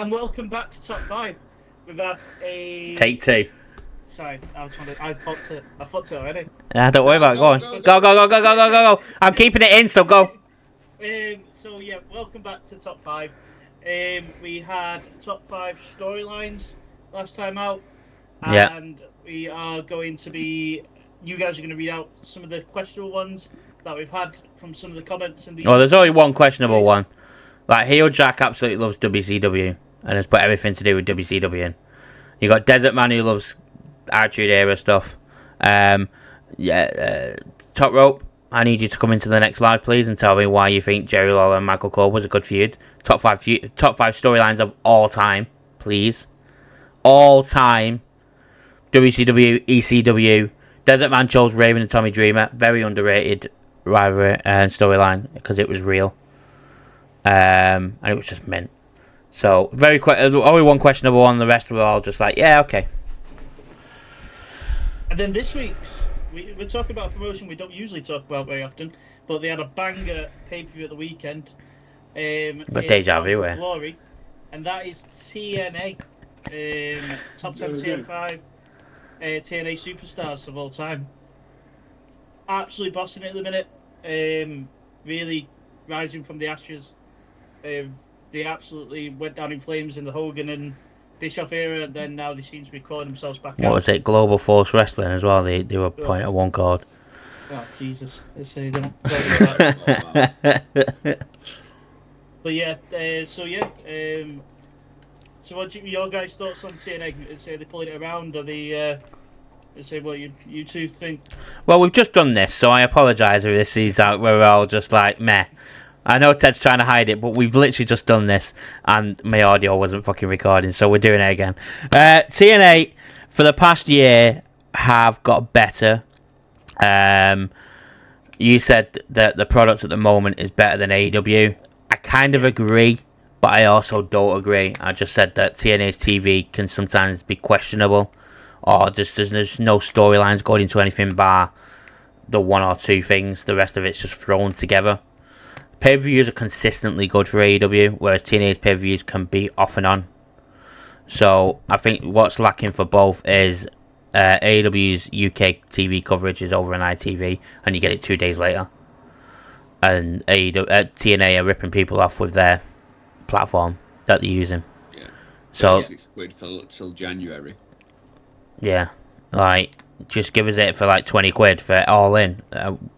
and welcome back to Top 5. We've had a... Take two. Sorry, I was trying to... I fucked it already. Nah, don't worry about it. Go on. Go. I'm keeping it in, so go. So, yeah, welcome back to Top 5. We had Top 5 storylines last time out. And we are going to be... You guys are going to read out some of the questionable ones that we've had from some of the comments. Well, there's only one questionable one. Like, Heel Jack absolutely loves WCW and has put everything to do with WCW in. You got Desert Man who loves Attitude Era stuff. Top Rope, I need you to come into the next live, please, and tell me why you think Jerry Lawler and Michael Cole was a good feud. Top five storylines of all time, please. All time. WCW, ECW. Desert Man chose Raven and Tommy Dreamer. Very underrated rivalry and storyline because it was real. And it was just mint. So, only one questionable one. The rest were all just like, yeah, okay. And then this week's, we're talking about a promotion we don't usually talk about very often, but they had a banger pay-per-view at the weekend. Got deja vu, Glory, and that is TNA. Top 10 TN5 TNA superstars of all time. Absolutely bossing it at the minute. Really rising from the ashes. They absolutely went down in flames in the Hogan and Bischoff era, and then now they seem to be calling themselves back out. What was it? Global Force Wrestling as well. They were point at one card. Oh Jesus! Don't But yeah, so what your guys' thoughts on TNA? Say they're pulling it around, or they say what you two think? Well, we've just done this, so I apologise if this is out where we're all just like meh. I know Ted's trying to hide it, but we've literally just done this, and my audio wasn't fucking recording, so we're doing it again. TNA, for the past year, have got better. You said that the product at the moment is better than AEW. I kind of agree, but I also don't agree. I just said that TNA's TV can sometimes be questionable, or just there's no storylines going into anything bar the one or two things. The rest of it's just thrown together. Pay-per-views are consistently good for AEW, whereas TNA's pay-per-views can be off and on. So I think what's lacking for both is AEW's UK TV coverage is over on ITV, and you get it 2 days later. And TNA are ripping people off with their platform that they're using. Yeah. So £6 till January. Yeah, like just give us it for like 20 quid for all in.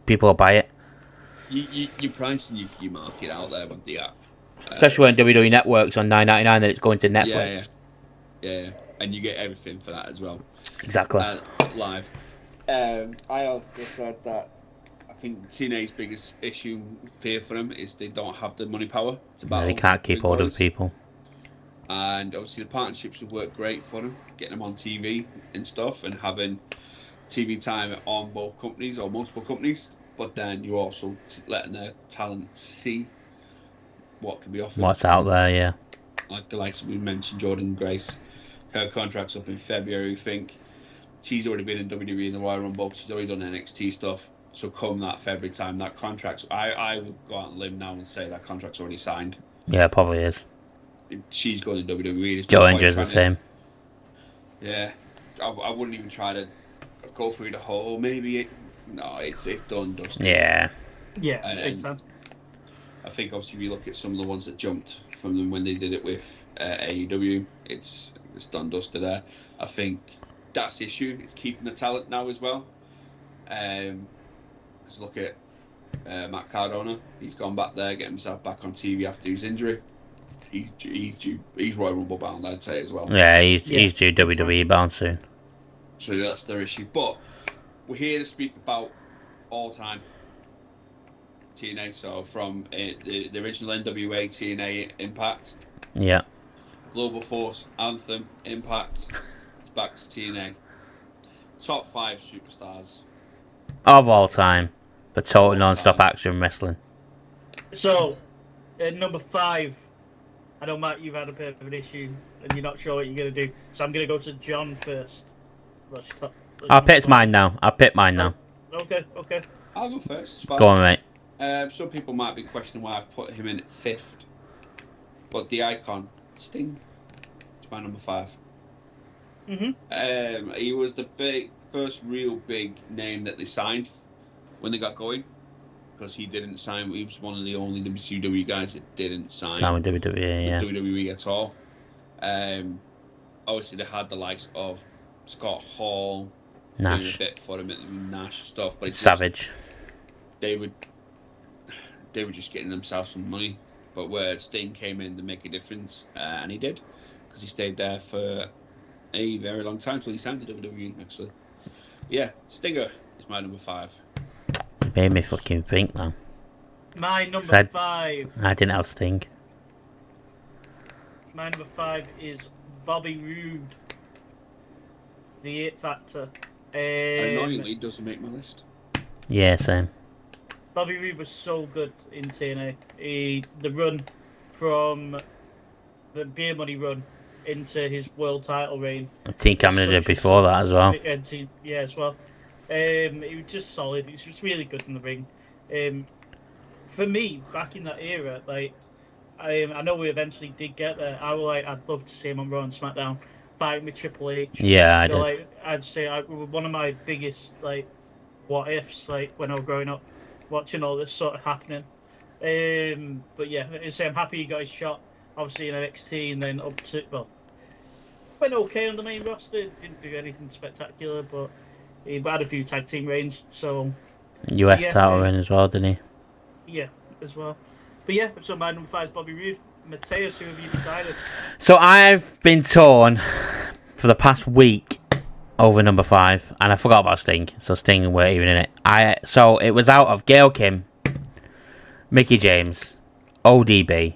People will buy it. You price and you mark it out there with the app. Especially when WWE Network's on $9.99, that it's going to Netflix. Yeah, and you get everything for that as well. Exactly. Live. I also said that I think TNA's biggest issue, fear for them, is they don't have the money power to battle. They can't keep hold of people. And obviously the partnerships have worked great for them, getting them on TV and stuff, and having TV time on both companies or multiple companies. But then you're also letting their talent see what can be offered. What's out there, yeah. Like the likes we mentioned, Jordan Grace. Her contract's up in February, I think. She's already been in WWE in the Royal Rumble. She's already done NXT stuff. So come that February time, that contract's... I would go out and live now and say that contract's already signed. Yeah, it probably is. She's going to WWE. Joe Inger's the same. Yeah. I wouldn't even try to go through the whole... Maybe... No, it's done, dusted. Yeah. Yeah, big time. I think obviously if you look at some of the ones that jumped from them when they did it with AEW, it's done, dusted there. I think that's the issue. It's keeping the talent now as well. Just look at Matt Cardona. He's gone back there, getting himself back on TV after his injury. He's Royal Rumble bound, I'd say as well. Yeah, he's due WWE bound soon. So that's their issue. But we're here to speak about all time TNA. So from the original NWA TNA Impact. Yeah. Global Force, Anthem, Impact. It's back to TNA. Top 5 superstars of all time for total non-stop action wrestling. So, number 5. I know, Matt, you've had a bit of an issue and you're not sure what you're going to do. So I'm going to go to John first. I'll pick mine now. Okay. I'll go first. Go on, mate. Some people might be questioning why I've put him in 5th. But the icon, Sting. It's my number 5. Mhm. He was the first real big name that they signed when they got going, because he didn't sign. He was one of the only WCW guys that didn't sign Same with WWE, with yeah. WWE at all. Obviously, they had the likes of Scott Hall doing a Nash. bit for him at the Nash stuff, but Savage. they were just getting themselves some money. But where Sting came in to make a difference, and he did, because he stayed there for a very long time till he signed to WWE. Actually, yeah, Stinger is my number 5. Made me fucking think now. My number Said- 5. I didn't have Sting. My number 5 is Bobby Roode, the It Factor. Annoyingly, it doesn't make my list. Yeah, same. Bobby Roode was so good in TNA. The run from the Beer Money run into his world title reign. Team Canada did before that as well. Yeah, as well. He was just solid. He was just really good in the ring. For me, back in that era, like I know we eventually did get there. I'd love to see him on Raw and SmackDown fighting with Triple H. Yeah, I did. Like, I'd say one of my biggest like what ifs, like when I was growing up, watching all this sort of happening. But yeah, I'm happy he got his shot. Obviously in NXT, and then up to went okay on the main roster. Didn't do anything spectacular, but he had a few tag team reigns. So US title reign as well, didn't he? yeah, as well. But yeah, so my number 5 is Bobby Roode. Mateus, who have you decided? So I've been torn for the past week over number 5, and I forgot about Sting. So Sting weren't even in it. So it was out of Gail Kim, Mickey James, ODB,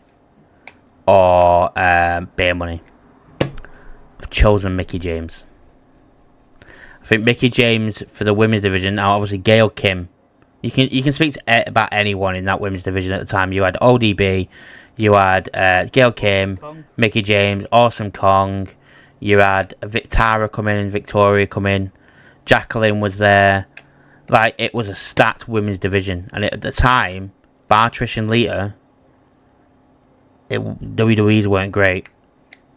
or Beer Money. I've chosen Mickey James. I think Mickey James for the women's division. Now, obviously, Gail Kim. You can speak to about anyone in that women's division at the time. You had ODB, you had Gail Kim, Kong. Mickey James, Awesome Kong. You had Victoria come in, Jacqueline was there. Like, it was a stacked women's division, and at the time, bar Trish and Lita, WWE's weren't great.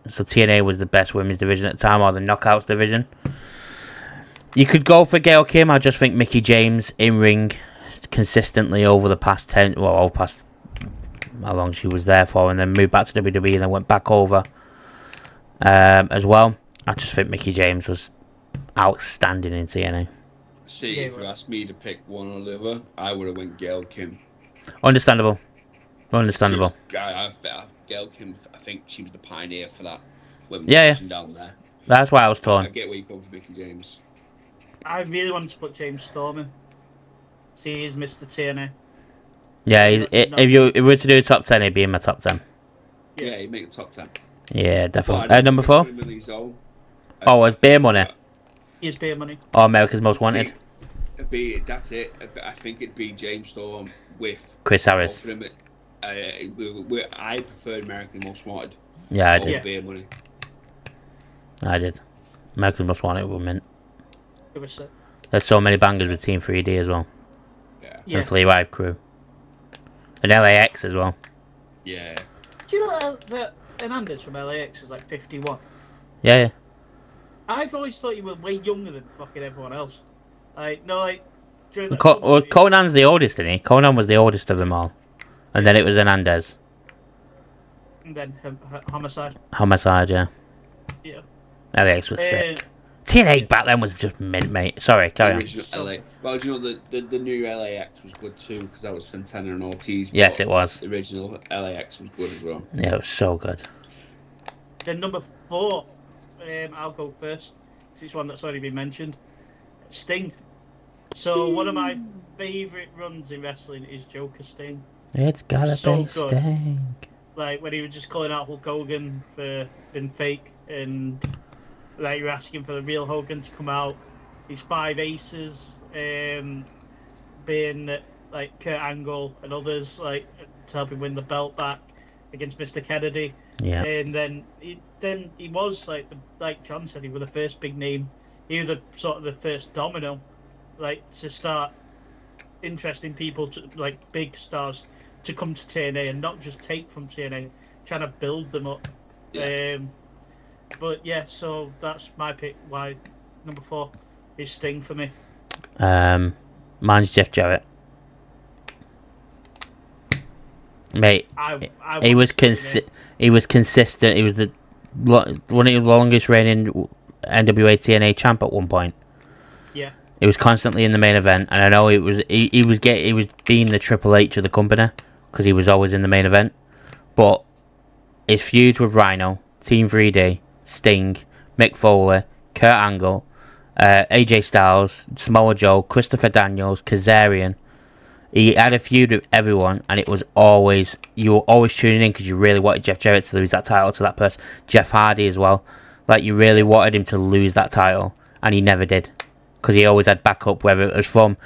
So TNA was the best women's division at the time, or the Knockouts division. You could go for Gail Kim. I just think Mickey James in ring consistently over the past past how long she was there for, and then moved back to WWE and then went back over as well. I just think Mickey James was outstanding in TNA. See, if you asked me to pick one or the other, I would have went Gail Kim. Understandable. Gail Kim, I think she was the pioneer for that women's Yeah. division down there. That's why I was torn. I get where you come from, Mickey James. I really wanted to put James Storm in. See, he's Mr. TNA. Yeah, if we were to do a top 10, he'd be in my top 10. Yeah, he'd make the top 10. Yeah, definitely. Number 4? Oh, it's Beer Money. He's Beer Money. Or America's Most Wanted. That's it. I think it'd be James Storm with Chris Harris. I preferred America's Most Wanted. Yeah, I did. Beer Money. I did. America's Most Wanted were mint. It was sick. There's so many bangers with Team 3D as well. Yeah. And Flea Rive Crew. And LAX as well. Yeah. Do you know that Hernandez from LAX is like 51? Yeah. I've always thought you were way younger than fucking everyone else. During that Conan's the oldest, isn't he? Conan was the oldest of them all. And then it was Hernandez. And then Homicide. Homicide, yeah. Yeah. LAX was sick. TNA back then was just mint, mate. Sorry, carry on. LA. Well, you know, the new LAX was good too, because that was Santana and Ortiz. Yes, it was. The original LAX was good as well. Yeah, it was so good. Then number 4, I'll go first. It's one that's already been mentioned. Sting. So one of my favourite runs in wrestling is Joker Sting. It's gotta So be good. Sting. Like when he was just calling out Hulk Hogan for being fake, and like you're asking for the real Hogan to come out. His 5 aces, being like Kurt Angle and others, like to help him win the belt back against Mr. Kennedy. Yeah. And then he was like John said, he was the first big name. He was the first domino, like to start interesting people to like big stars to come to TNA and not just take from TNA, trying to build them up. Yeah. But yeah, so that's my pick. Why number 4 is Sting for me. Mine's Jeff Jarrett. Mate, I he want was TNA. he was consistent. He was one of the longest reigning NWA TNA champ at one point. Yeah, He was constantly in the main event, and I know he was being the Triple H of the company because he was always in the main event. But his feuds with Rhino, Team 3D, Sting, Mick Foley, Kurt Angle, AJ Styles, Samoa Joe, Christopher Daniels, Kazarian. He had a feud with everyone, and it was always, you were always tuning in because you really wanted Jeff Jarrett to lose that title to that person. Jeff Hardy as well. Like, you really wanted him to lose that title, and he never did. Because he always had backup, whether it was from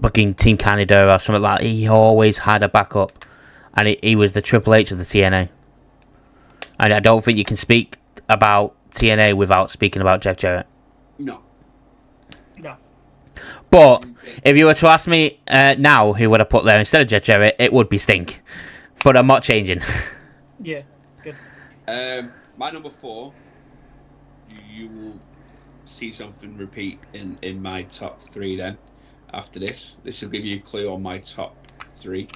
fucking Team Canada or something like that. He always had a backup, and he was the Triple H of the TNA. And I don't think you can speak about TNA without speaking about Jeff Jarrett. No. no. But if you were to ask me now who would I put there instead of Jeff Jarrett, it would be Sting. But I'm not changing. Yeah, good. My number 4, you will see something repeat in my top 3 then. After this will give you a clue on my top 3,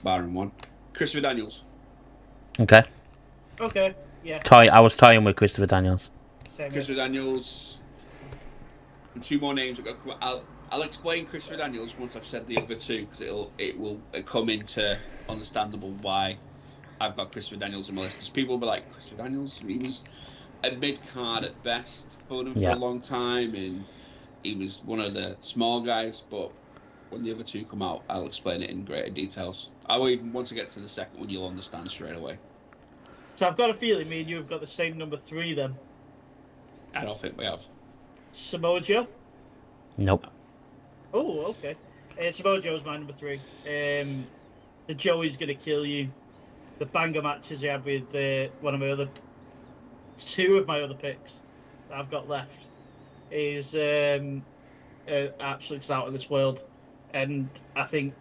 barring 1. Christopher Daniels. Okay. Okay, yeah. I was toying with Christopher Daniels. Same Christopher Daniels. And 2 more names. I'll explain Christopher Daniels once I've said the other 2 because it will come into understandable why I've got Christopher Daniels on my list. Because people will be like, Christopher Daniels, he was a mid card at best for them for a long time, and he was one of the small guys. But when the other 2 come out, I'll explain it in greater details. I will even once I get to the second one, you'll understand straight away. So I've got a feeling me and you have got the same number 3 then. I don't think we have. Samoa Joe? Nope. Oh, okay. Samoa Joe's my number 3. The Joey's gonna kill you. The banger matches he had with one of my other 2 of my other picks that I've got left is absolute out of this world, and I think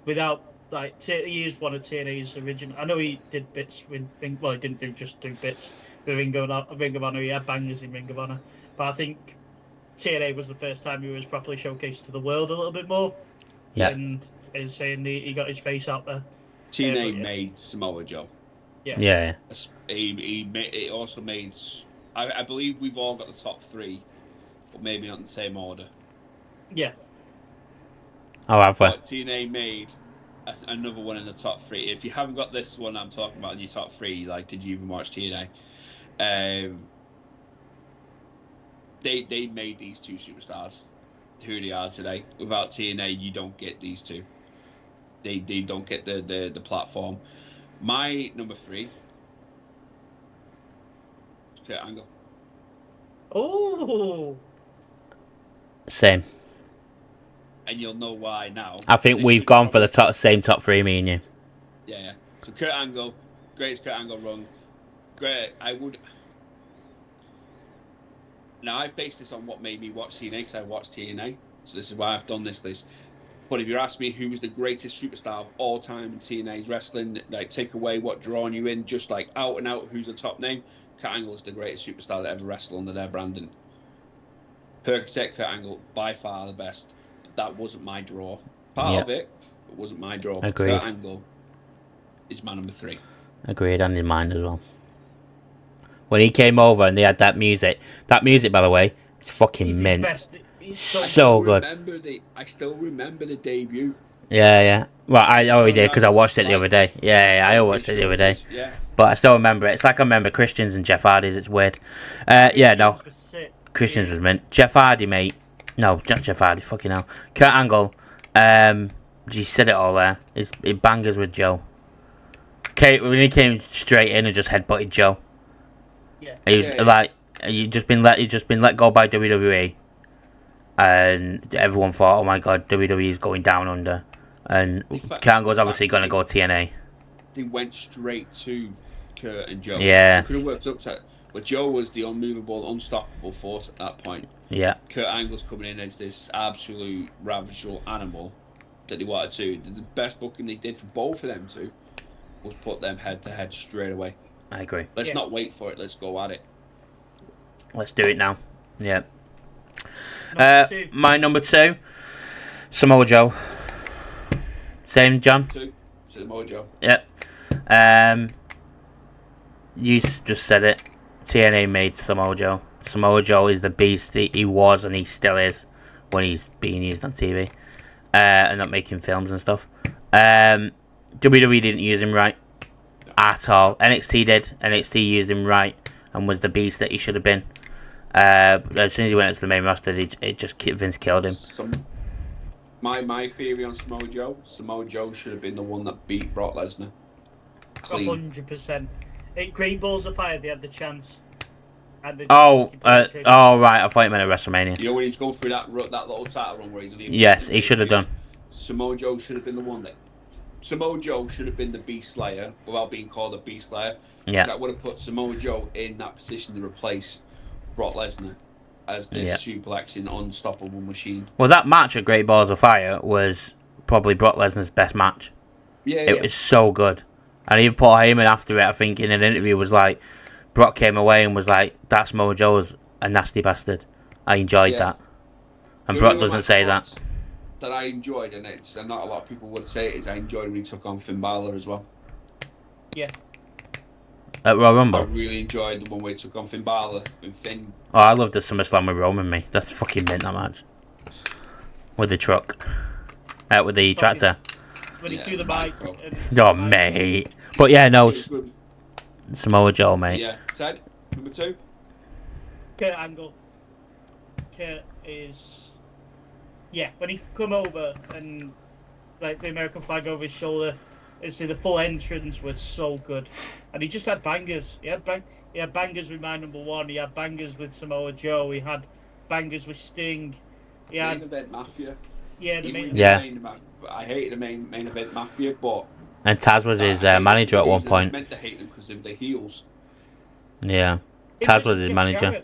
without like he is one of TNA's original. I know he did bits with he didn't just do bits with Ring of Honor. He had bangers in Ring of Honor, but I think TNA was the first time he was properly showcased to the world a little bit more. Yeah. And is saying he got his face out there. TNA made Samoa Joe. Yeah. It also made. I believe we've all got the top 3, but maybe not in the same order. Yeah. Oh, have we? But TNA made another one in the top 3. If you haven't got this one I'm talking about in your top 3, like, did you even watch TNA? They made these 2 superstars who they are today. Without TNA, you don't get these 2. They don't get the platform. My number 3, Kurt Angle. Oh. And Same. you'll know why now. I think we've gone for the same top 3, me and you. Yeah. So Kurt Angle, greatest Kurt Angle run. Great. Now I based this on what made me watch TNA because I watched TNA. So this is why I've done this list. But if you ask me who was the greatest superstar of all time in TNA's wrestling, like take away what drawing you in, just like out and out, who's the top name? Kurt Angle is the greatest superstar that ever wrestled under their branding. Percocet, Kurt Angle, by far the best. But that wasn't my draw. Part of it, but wasn't my draw. Agreed. Kurt Angle is my number 3. Agreed, and in mine as well. When he came over and they had that music, by the way, it's fucking mint. So good. I still remember the debut. Yeah. Well, I already did because I watched it the other day. Yeah, I watched it the other day. Yeah. But I still remember it. It's like I remember Christians and Jeff Hardy's. It's weird. No. Christians was mint. Jeff Hardy, mate. No, not Jeff Hardy. Fucking hell. Kurt Angle. You said it all there. It bangers with Joe. When he came straight in and just headbutted Joe. Yeah. He was like, you just been let go by WWE, and everyone thought, oh my god, WWE is going down under, and Kurt Angle's obviously going to go TNA. They went straight to Kurt and Joe. Yeah. They could have worked up to it, but Joe was the unmovable, unstoppable force at that point. Yeah. Kurt Angle's coming in as this absolute ravageful animal that they wanted to. The best booking they did for both of them two was put them head to head straight away. I agree. Let's not wait for it. Let's go at it. Let's do it now. Yeah. Number 2. My number 2, Samoa Joe. Same, John? 2, Samoa Joe. Yep. You just said it. TNA made Samoa Joe. Samoa Joe is the beast he was and he still is when he's being used on TV and not making films and stuff. WWE didn't use him right at all. NXT did. NXT used him right and was the beast that he should have been. As soon as he went into the main roster, Vince killed him. My theory on Samoa Joe should have been the one that beat Brock Lesnar. 100%. Great Balls of Fire, they had the chance. Right. I thought you meant at WrestleMania. You know when he's going through that little title run where he's leaving. Yes, he should have done. Samoa Joe should have been the one that. Samoa Joe should have been the Beast Slayer without being called a Beast Slayer. Yeah. That would have put Samoa Joe in that position to replace Brock Lesnar as this suplexing, unstoppable machine. Well, that match at Great Balls of Fire was probably Brock Lesnar's best match. It was so good. And even Paul Heyman after it, I think, in an interview was like, Brock came away and was like, that Samoa Joe's a nasty bastard. I enjoyed that. And Brock doesn't say that. That I enjoyed, and not a lot of people would say it, is I enjoyed when he took on Finn Balor as well. Yeah. At Royal Rumble? I really enjoyed the one where he took on Finn Balor and Finn. Oh, I loved the SummerSlam with Roman, me. That's fucking mint, that match. With the truck. With the tractor. When he threw the mic. Oh, mate. But yeah, no. Samoa Joe, mate. Yeah. Ted, number 2? Kurt Angle. Kurt is... Yeah, when he come over and like the American flag over his shoulder, the full entrance was so good. And he just had bangers. He had bangers with my number 1. He had bangers with Samoa Joe. He had bangers with Sting. He had... Main Event Mafia. Yeah, the main event. I hated the main event Mafia, but... And Taz was his manager at one point. I meant to hate them because they were the heels. Yeah. Taz was his manager.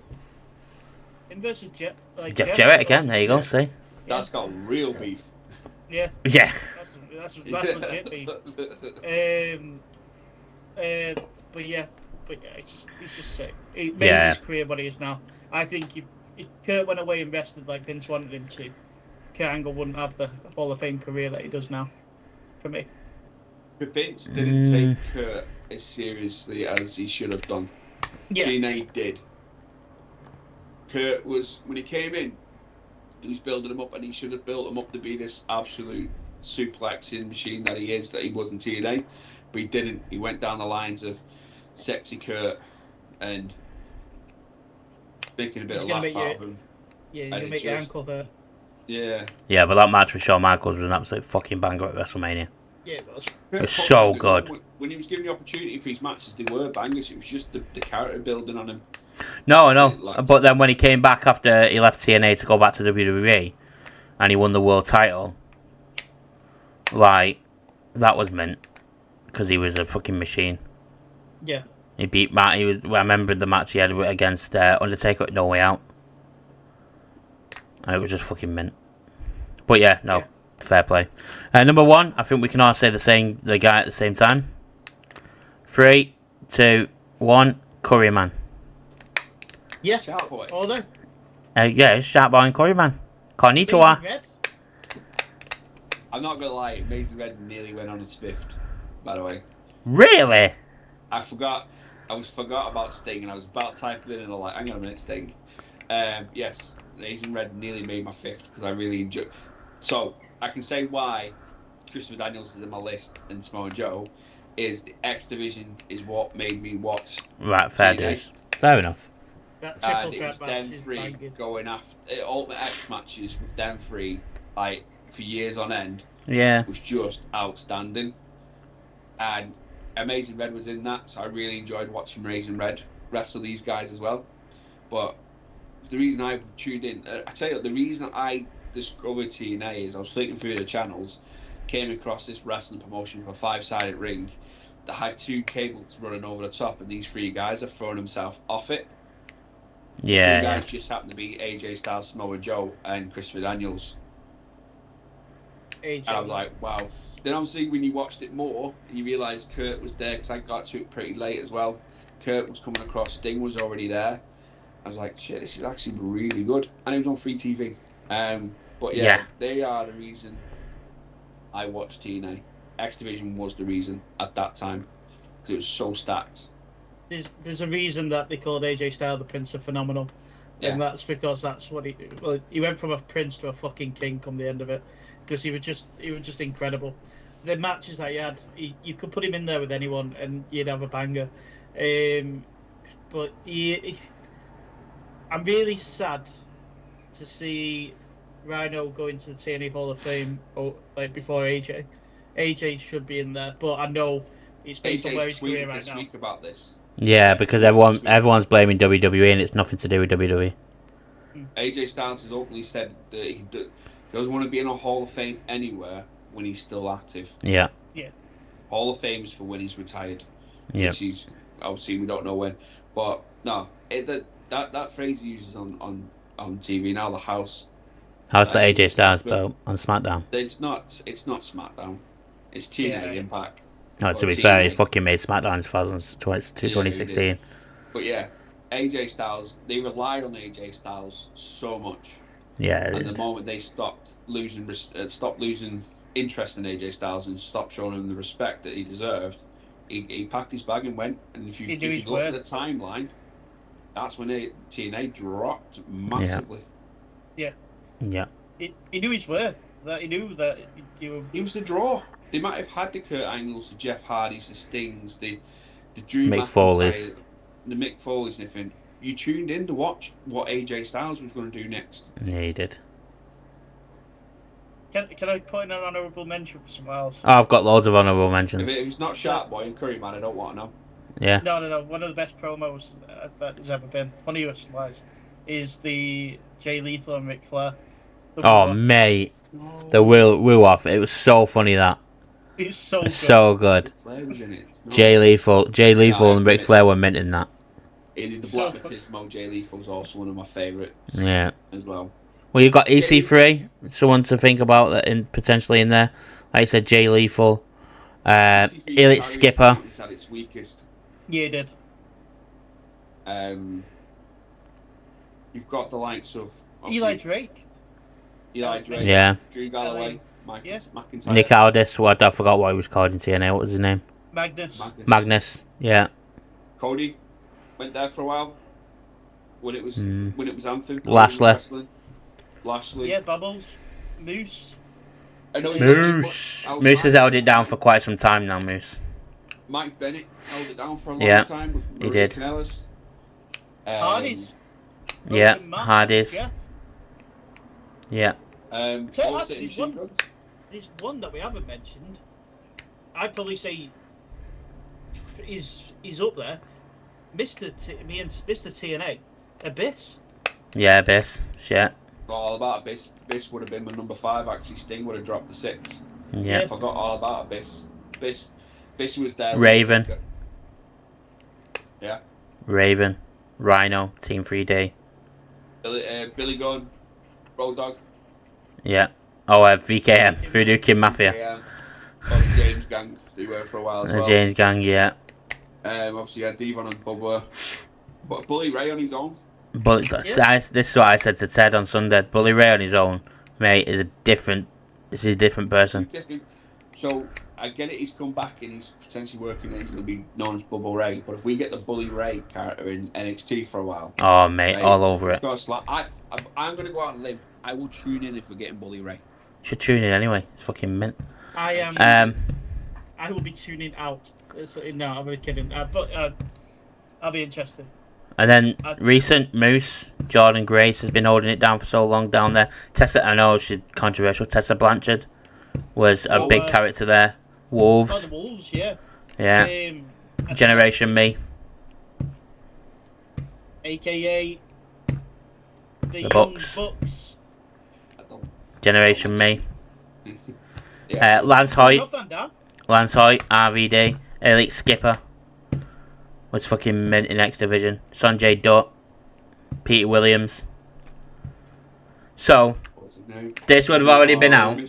In versus Jeff Jarrett again, there you go, see? That's got real beef. Yeah. Yeah. That's legit beef. But yeah, he's just sick. He made his career what he is now. I think if Kurt went away and rested like Vince wanted him to, Kurt Angle wouldn't have the Hall of Fame career that he does now, for me. But Vince didn't take Kurt as seriously as he should have done. Yeah. TNA did. Kurt was, when he came in, he was building him up, and he should have built him up to be this absolute suplexing machine that he is, that he was in TNA. But he didn't. He went down the lines of sexy Kurt and making a bit of laugh out of him. Yeah, you're going to make your ankle hurt. Yeah. Yeah, but that match with Shawn Michaels was an absolute fucking banger at WrestleMania. Yeah, it was. It was so good. When he was given the opportunity for his matches, they were bangers. It was just the character building on him. No, I know. But then when he came back after he left TNA to go back to WWE, and he won the world title, like, that was mint. Because he was a fucking machine. Yeah. He beat Matt. I remember the match he had against Undertaker at No Way Out. And it was just fucking mint. But yeah, no. Yeah. Fair play. Number 1, I think we can all say the guy at the same time. 3, 2, 1, Curry Man. Yeah. Shark Boy. Order. Yeah, it's Shark Boy and Curry Man. Konnichiwa. I'm not gonna lie, Amazing Red nearly went on his 5th, by the way. Really? I forgot about Sting, and I was about typing in and I'm like, hang on a minute, Sting. Yes, Amazing Red nearly made my 5th because I really enjoyed. So I can say why Christopher Daniels is in my list and Samoa Joe is the X Division is what made me watch. Right, fair dues. Fair enough. And it was them 3 going after Ultimate X matches with them 3, like for years on end. Yeah, was just outstanding. And Amazing Red was in that, so I really enjoyed watching Amazing Red wrestle these guys as well. But the reason I tuned in, I tell you, the reason I discovered TNA is I was flicking through the channels, came across this wrestling promotion for a 5-sided ring that had 2 cables running over the top, and these 3 guys have thrown themselves off it. Yeah. 3 guys just happened to be AJ Styles, Samoa Joe, and Christopher Daniels. AJ. And I was like, wow. Then obviously when you watched it more, you realise Kurt was there, because I got to it pretty late as well. Kurt was coming across, Sting was already there. I was like, shit, this is actually really good. And it was on free TV. But yeah, they are the reason I watched TNA. X Division was the reason at that time, because it was so stacked. There's a reason that they called AJ Styles the Prince of Phenomenal. Yeah. And that's because that's what he went from a prince to a fucking king come the end of it, because he was just incredible. The matches that he had, you could put him in there with anyone and you'd have a banger. But I'm really sad to see Rhino go into the TNA Hall of Fame before AJ. AJ should be in there, but I know he's based on where his career right now. Week about this. Yeah, because everyone's blaming WWE and it's nothing to do with WWE. AJ Styles has openly said that he doesn't want to be in a Hall of Fame anywhere when he's still active. Yeah. Hall of Fame is for when he's retired. Yeah. Which he's obviously, we don't know when, but no, that phrase he uses on TV now, the house. How's the AJ Styles belt on SmackDown? It's not SmackDown. It's TNA Impact. No, to be fair, he fucking made SmackDown in 2016. Yeah, but yeah, AJ Styles, they relied on AJ Styles so much. Yeah. And the moment they stopped losing interest in AJ Styles and stopped showing him the respect that he deserved, he packed his bag and went. And if you look at the timeline, that's when TNA dropped massively. Yeah. He knew his worth. That he knew that he was the draw. They might have had the Kurt Angles, the Jeff Hardys, the Stings, the Drew Mick Foley's, the Mick Foley's, and everything. You tuned in to watch what AJ Styles was going to do next. Yeah, he did. Can I put in an honourable mention for someone else? Oh, I've got loads of honourable mentions. If it's not Shark Boy and Curry Man, I don't want to know. Yeah. No. One of the best promos that has ever been, funniest wise, is the Jay Lethal and Ric Flair. Oh, mate. The woo off. It was so funny that. It's so good. So good. Jay Lethal and Ric Flair were minting that. The Black Batismo, Jay Lethal's also one of my favourites. Yeah. As well. Well, you've got EC3, someone to think about that potentially in there. Like I said, Jay Lethal, Elite Skipper. It's at its weakest. Yeah, it did. You've got the likes of Eli Drake. Yeah. Drew Galloway. McIntyre. Nick Aldis. What I forgot what he was called in TNA. What was his name? Magnus. Yeah. Cody went there for a while. When it was Anthem. Lashley. Yeah, Bubbles. Moose. Moose has held it down for quite some time now. Moose. Mike Bennett held it down for a long time with he did. Hardys. Hardys. Yeah. There's one that we haven't mentioned. I'd probably say he's up there. Mr. TNA. Abyss. Yeah, Abyss. Shit. Forgot all about Abyss. Abyss would have been my number 5. Actually, Sting would have dropped the 6. Yeah. Forgot all about Abyss. Abyss was there. Raven. Yeah. Raven. Rhino. Team 3D. Billy Gunn. Road Dogg. Yeah. Oh, VKM. Voodoo Kid Mafia. VKM. Oh, the James Gang. They were for a while as well. The James Gang, yeah. Obviously, had Devon and Bubba. But Bully Ray on his own. This is what I said to Ted on Sunday. Bully Ray on his own, mate, is a different person. So I get it. He's come back and he's potentially working. And he's going to be known as Bubba Ray. But if we get the Bully Ray character in NXT for a while, oh mate, all over it. I'm going to go out and live. I will tune in if we're getting Bully Ray. Should tune in anyway. It's fucking mint. I am. I will be tuning out. No, I'm only kidding. But I'll be interested. And then recent Moose, Jordan Grace has been holding it down for so long down there. Tessa, I know she's controversial. Tessa Blanchard was a big character there. Wolves. Oh, the Wolves, yeah. Yeah. Generation Me. AKA the Bucks. Generation Me. Yeah. Lance Hoyt, RVD, Elite Skipper was fucking mint in X Division. Sanjay Dutt, Peter Williams. So, this would have already been out.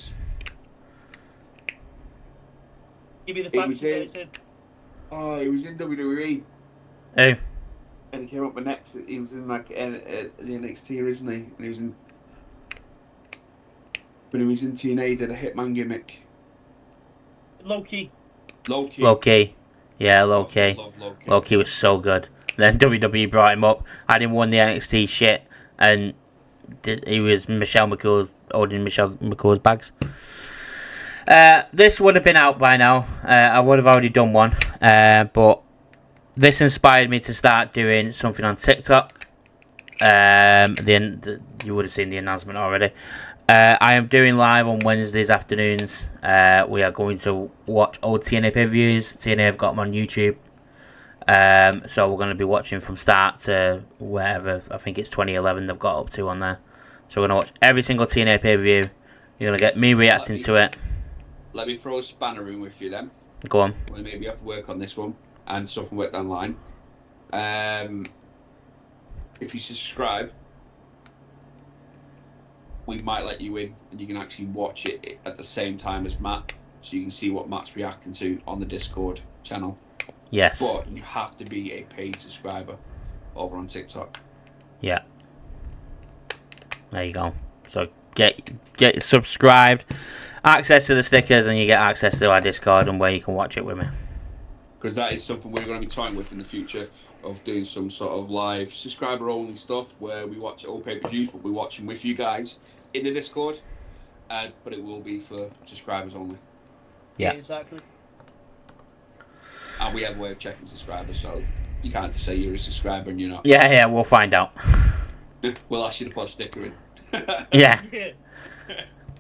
Give me the It facts was that in- it's in. Oh, he was in WWE. Who? And he came up with next. He was in like the NXT originally, and he was in. When he was in TNA, he did a Hitman gimmick. Low-key. Low-key. Low-key. Yeah, Low-key. Love Low-key. Low-key was so good. Then WWE brought him up, had him won the NXT shit, and he was holding Michelle McCool's bags. This would have been out by now. I would have already done one. But this inspired me to start doing something on TikTok. You would have seen the announcement already. I am doing live on Wednesdays afternoons. We are going to watch old TNA pay-per-views. TNA have got them on YouTube. So we're going to be watching from start to wherever, I think it's 2011 they've got up to on there. So we're going to watch every single TNA pay-per-view. You're going to get me reacting to it. Let me throw a spanner in with you then. Go on. We maybe have to work on this one and stuff and work down the line. If you subscribe, we might let you in and you can actually watch it at the same time as Matt, so you can see what Matt's reacting to on the Discord channel. Yes. But you have to be a paid subscriber over on TikTok. Yeah. There you go. So get subscribed, access to the stickers, and you get access to our Discord and where you can watch it with me. Because that is something we're going to be toying with in the future, of doing some sort of live subscriber only stuff where we watch all pay-per-views, but we're watching with you guys in the Discord. But it will be for subscribers only. Yeah. Exactly. And we have a way of checking subscribers, so you can't just say you're a subscriber and you're not. Yeah, we'll find out. We'll ask you to put a sticker in. Yeah. Yeah.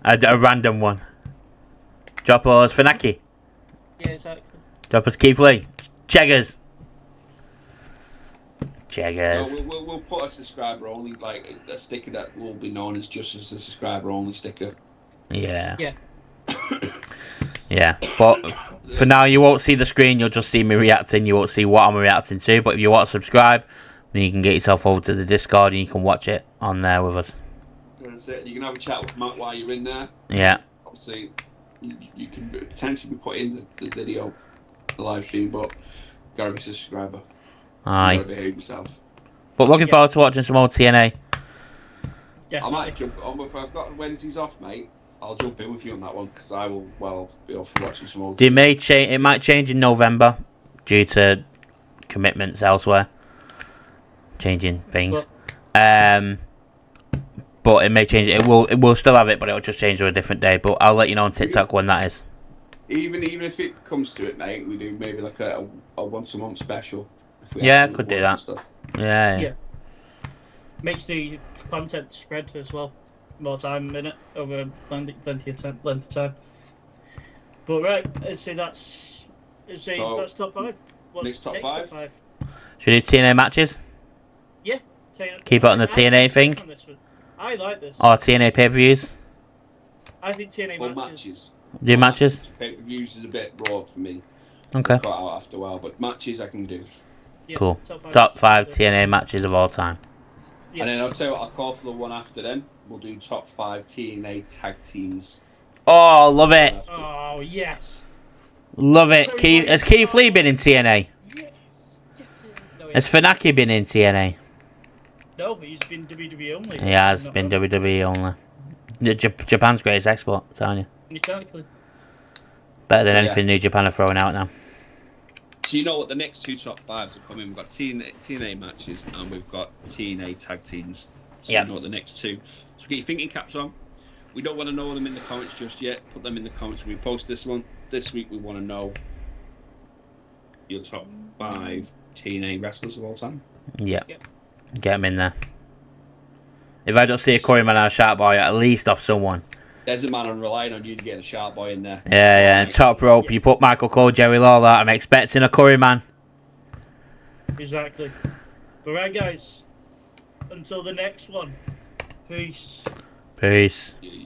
A random one. Drop us Funaki. Yeah, exactly. Drop us Keith Lee. Cheggers. No, Cheggers. we'll put a subscriber only, like a sticker that will be known as just as a subscriber only sticker. Yeah. Yeah. Yeah. But for now, you won't see the screen. You'll just see me reacting. You won't see what I'm reacting to. But if you want to subscribe, then you can get yourself over to the Discord and you can watch it on there with us. That's it. You can have a chat with Matt while you're in there. Yeah. Obviously, you can potentially be put in the video, the live stream, but you gotta be a subscriber. You Aye. gotta behave yourself. But looking Yeah. forward to watching some old TNA. I Definitely. might jump on if I've got Wednesdays off, mate. I'll jump in with you on that one because I will be off watching some old. It might change in November due to commitments elsewhere. Changing things. But it may change. It will still have it, but it'll just change to a different day. But I'll let you know on TikTok when that is. Even if it comes to it, mate, we do maybe like a once a month special. If we Yeah, have to could do work that. and stuff. Yeah. Yeah. Makes the content spread as well. More time in it over plenty of length of time. But right, that's So, that's top 5. What's next top five? Should we do TNA matches? Keep it on the TNA thing? I like this. Or TNA pay-per-views? I think TNA Or matches. matches. Do matches? Pay-per-views is a bit raw for me. Okay. Cut out after a while, but matches I can do. Yeah, Cool. five. Top 5 TNA matches of all time. Yeah. And then I'll tell you what, I'll call for the one after then. We'll do top 5 TNA tag teams. Oh, love it. After. Oh yes. Love it. Has Keith Lee been in TNA? Yes. No, Has Funaki been in TNA? no, he's been WWE only. He has Not been wrong. WWE only. Japan's greatest export, I'm telling you. Exactly. Better than So, anything New Japan are throwing out now. So you know what the next 2 top 5s are coming. We've got TNA matches and we've got TNA tag teams. So Yeah. you know what the next 2. So get your thinking caps on. We don't want to know them in the comments just yet. Put them in the comments when we post this one. This week we want to know your top 5 TNA wrestlers of all time. Yeah. Yep. Get him in there. If I don't see a Corey Man or a Shark Boy, at least off someone. There's a man I'm relying on you to get a sharp boy in there. Yeah. And top rope, you put Michael Cole, Jerry Lawler. I'm expecting a Corey Man. Exactly. But right, guys. Until the next one. Peace. Peace. Yeah.